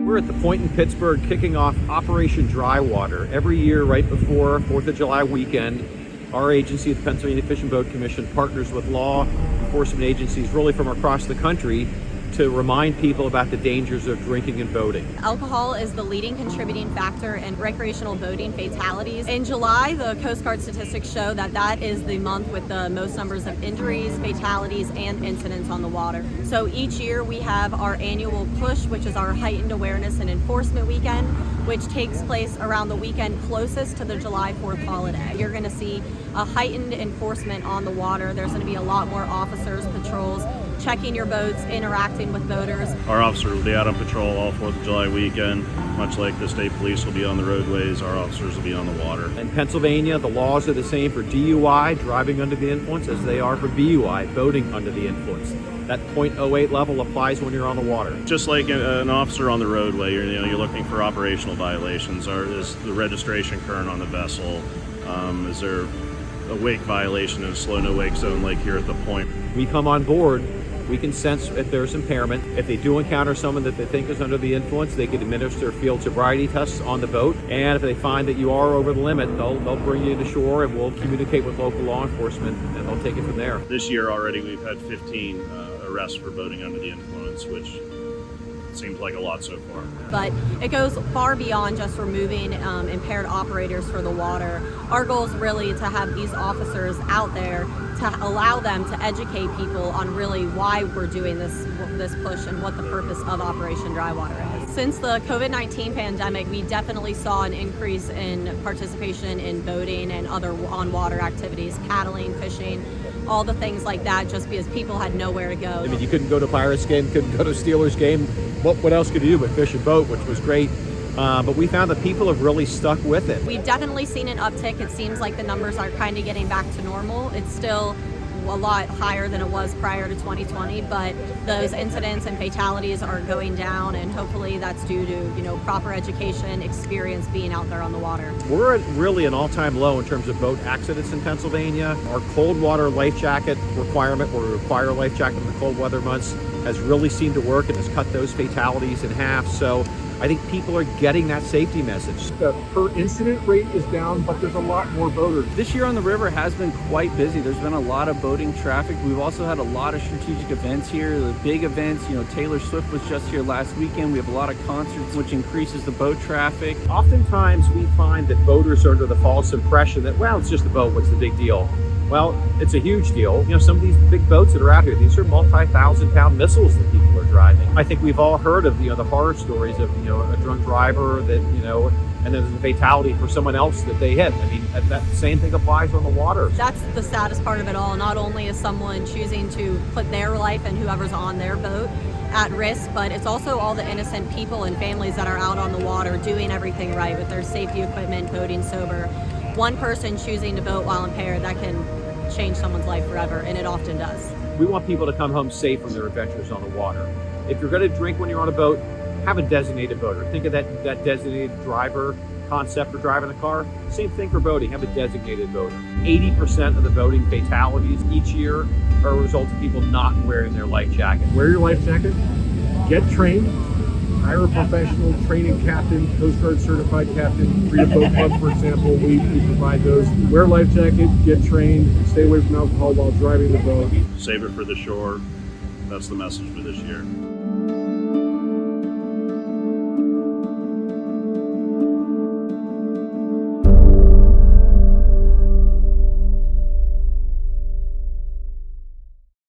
We're at the point in Pittsburgh kicking off Operation Dry Water. Every year right before 4th of July weekend, our agency, the Pennsylvania Fish and Boat Commission, partners with law enforcement agencies really from across the country to remind people about the dangers of drinking and boating. Alcohol is the leading contributing factor in recreational boating fatalities. In July, the Coast Guard statistics show that is the month with the most numbers of injuries, fatalities, and incidents on the water. So each year we have our annual push, which is our heightened awareness and enforcement weekend, which takes place around the weekend closest to the July 4th holiday. You're going to see a heightened enforcement on the water. There's going to be a lot more officers, patrols, checking your boats, interacting with boaters. Our officers will be out on patrol all 4th of July weekend. Much like the state police will be on the roadways, our officers will be on the water. In Pennsylvania, the laws are the same for DUI, driving under the influence, as they are for BUI, boating under the influence. That .08 level applies when you're on the water. Just like an officer on the roadway, you're looking for operational violations. Is the registration current on the vessel? Is there a wake violation in a slow no wake zone like here at the point? We come on board, we can sense if there's impairment. If they do encounter someone that they think is under the influence, they can administer field sobriety tests on the boat. And if they find that you are over the limit, they'll bring you to shore and we'll communicate with local law enforcement and they'll take it from there. This year already we've had 15 arrests for boating under the influence, which seems like a lot so far. But it goes far beyond just removing impaired operators for the water. Our goal is really to have these officers out there to allow them to educate people on really why we're doing this push and what the purpose of Operation Dry Water is. Since the COVID-19 pandemic, we definitely saw an increase in participation in boating and other on-water activities, paddling, fishing, all the things like that, just because people had nowhere to go. I mean, you couldn't go to Pirates game, couldn't go to Steelers game. What else could you do but fish and boat, which was great. But we found that people have really stuck with it. We've definitely seen an uptick. It seems like the numbers are kind of getting back to normal. It's still a lot higher than it was prior to 2020, but those incidents and fatalities are going down, and hopefully that's due to proper education, experience being out there on the water. We're at really an all-time low in terms of boat accidents in Pennsylvania. Our cold water life jacket requirement, where we require a life jacket in the cold weather months, has really seemed to work and has cut those fatalities in half. So I think people are getting that safety message. The per incident rate is down, but there's a lot more boaters. This year on the river has been quite busy. There's been a lot of boating traffic. We've also had a lot of strategic events here, the big events. Taylor Swift was just here last weekend. We have a lot of concerts, which increases the boat traffic. Oftentimes we find that boaters are under the false impression that, well, it's just a boat, what's the big deal? Well, it's a huge deal. Some of these big boats that are out here, these are multi-thousand-pound missiles that people are driving. I think we've all heard of the horror stories of a drunk driver that and then there's a fatality for someone else that they hit. I mean, that same thing applies on the water. That's the saddest part of it all. Not only is someone choosing to put their life and whoever's on their boat at risk, but it's also all the innocent people and families that are out on the water doing everything right with their safety equipment, boating sober. One person choosing to boat while impaired, that can change someone's life forever, and it often does. We want people to come home safe from their adventures on the water. If you're going to drink when you're on a boat, have a designated boater. Think of that designated driver concept for driving a car. Same thing for boating, have a designated boater. 80% of the boating fatalities each year are a result of people not wearing their life jacket. Wear your life jacket, get trained, hire a professional training captain, Coast Guard certified captain, Freedom Boat Club, for example, we provide those. Wear a life jacket, get trained, stay away from alcohol while driving the boat. Save it for the shore. That's the message for this year.